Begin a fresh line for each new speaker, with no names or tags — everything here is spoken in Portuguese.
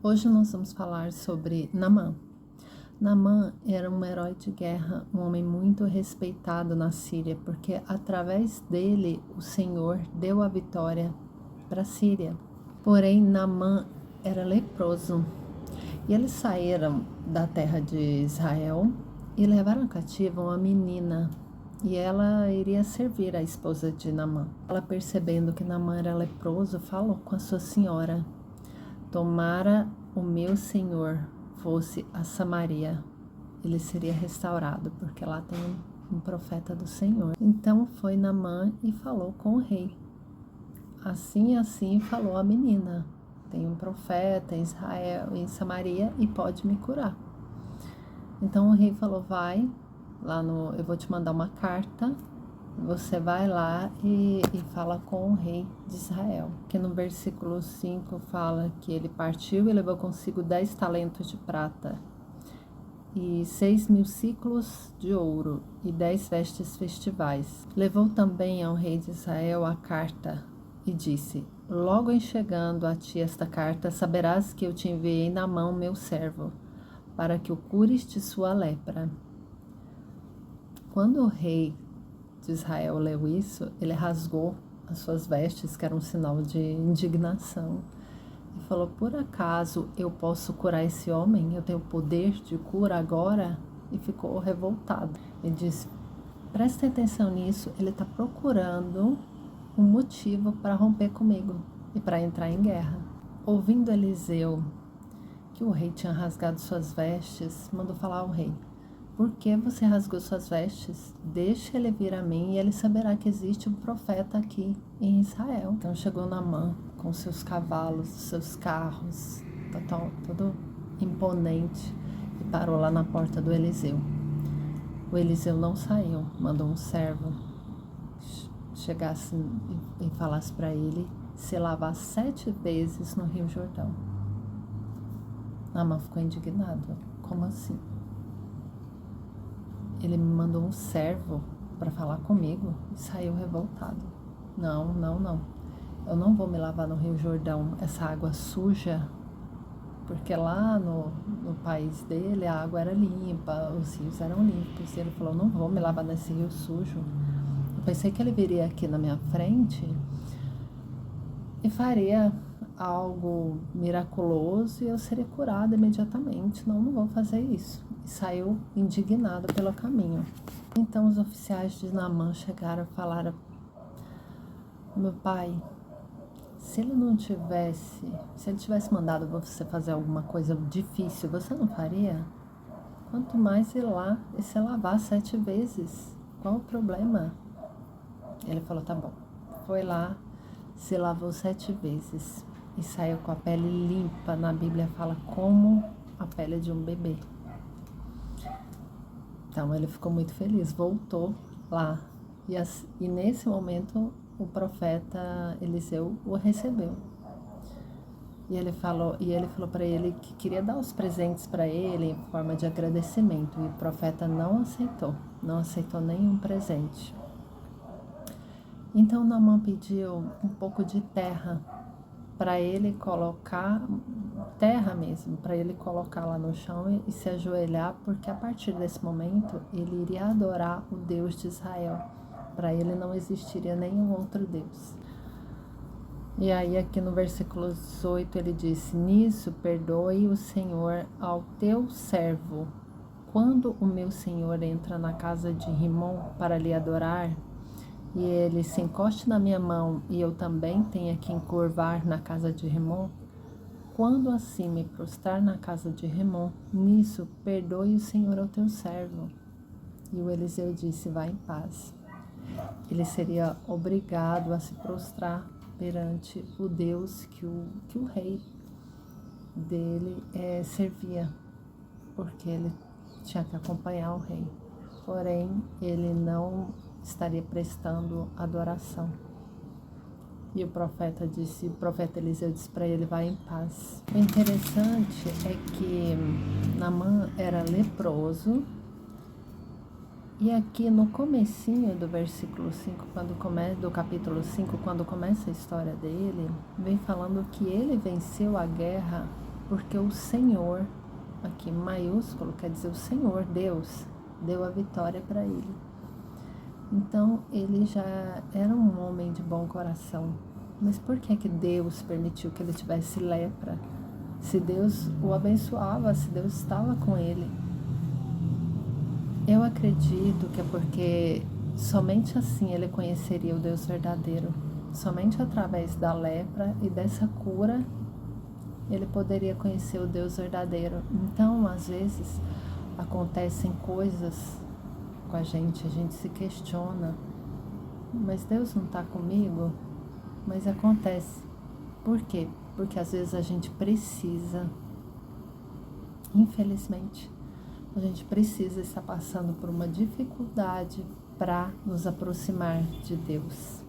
Hoje nós vamos falar sobre Naamã. Naamã era um herói de guerra, um homem muito respeitado na Síria, porque através dele o Senhor deu a vitória para a Síria. Porém, Naamã era leproso e eles saíram da terra de Israel e levaram cativa uma menina. E ela iria servir a esposa de Naamã. Ela, percebendo que Naamã era leproso, falou com a sua senhora: tomara o meu senhor fosse a Samaria, ele seria restaurado, porque lá tem um profeta do Senhor. Então foi Naamã e falou com o rei. Assim falou a menina: tem um profeta em Israel, em Samaria, e pode me curar. Então o rei falou: vai lá eu vou te mandar uma carta, você vai lá e fala com o rei de Israel. Que no versículo 5 fala que ele partiu e levou consigo 10 talentos de prata e 6.000 ciclos de ouro e 10 vestes festivais. Levou também ao rei de Israel a carta e disse: logo em chegando a ti esta carta, saberás que eu te enviei na mão meu servo, para que o cures de sua lepra. Quando o rei de Israel leu isso, ele rasgou as suas vestes, que era um sinal de indignação, e falou: por acaso eu posso curar esse homem? Eu tenho poder de cura agora? E ficou revoltado. Ele disse: presta atenção nisso, ele está procurando um motivo para romper comigo e para entrar em guerra. Ouvindo Eliseu que o rei tinha rasgado suas vestes, mandou falar ao rei: por que você rasgou suas vestes? Deixa ele vir a mim e ele saberá que existe um profeta aqui em Israel. Então chegou Naamã com seus cavalos, seus carros, todo imponente, e parou lá na porta do Eliseu. O Eliseu não saiu, mandou um servo chegasse e falasse para ele se lavar 7 vezes no Rio Jordão. Naamã ficou indignado. Como assim? Ele me mandou um servo para falar comigo e saiu revoltado. Não. Eu não vou me lavar no Rio Jordão, essa água suja, porque lá no país dele a água era limpa, os rios eram limpos. E ele falou: não vou me lavar nesse rio sujo. Eu pensei que ele viria aqui na minha frente e faria algo miraculoso e eu seria curada imediatamente. Não vou fazer isso. E saiu indignado pelo caminho. Então os oficiais de Naamã chegaram e falaram: meu pai, se ele tivesse mandado você fazer alguma coisa difícil, você não faria? Quanto mais ir lá e se lavar 7 vezes. Qual o problema? Ele falou: tá bom. Foi lá, se lavou 7 vezes e saiu com a pele limpa. Na Bíblia fala como a pele de um bebê. Então ele ficou muito feliz, voltou lá e nesse momento o profeta Eliseu o recebeu. E ele falou para ele que queria dar os presentes para ele em forma de agradecimento, e o profeta não aceitou nenhum presente. Então Naamã pediu um pouco de terra para ele colocar, terra mesmo, para ele colocar lá no chão e se ajoelhar, porque a partir desse momento ele iria adorar o Deus de Israel. Para ele não existiria nenhum outro Deus. E aí aqui no versículo 18 ele disse: nisso perdoe o Senhor ao teu servo. Quando o meu senhor entra na casa de Rimom para lhe adorar, e ele se encoste na minha mão, e eu também tenha que encurvar na casa de Rimom, quando assim me prostrar na casa de Rimom, nisso perdoe o Senhor ao teu servo. E o Eliseu disse: vai em paz. Ele seria obrigado a se prostrar perante o Deus que o rei dele servia, porque ele tinha que acompanhar o rei. Porém, ele não estaria prestando adoração. E o profeta Eliseu disse para ele: vai em paz. O interessante é que Naamã era leproso, e aqui no comecinho do versículo 5, do capítulo 5, quando começa a história dele, vem falando que ele venceu a guerra porque o Senhor, aqui maiúsculo, quer dizer o Senhor, Deus, deu a vitória para ele. Então, ele já era um homem de bom coração. Mas por que Deus permitiu que ele tivesse lepra? Se Deus o abençoava, se Deus estava com ele. Eu acredito que é porque somente assim ele conheceria o Deus verdadeiro. Somente através da lepra e dessa cura ele poderia conhecer o Deus verdadeiro. Então, às vezes, acontecem coisas com a gente se questiona, mas Deus não está comigo? Mas acontece. Por quê? Porque às vezes a gente precisa, infelizmente, a gente precisa estar passando por uma dificuldade para nos aproximar de Deus.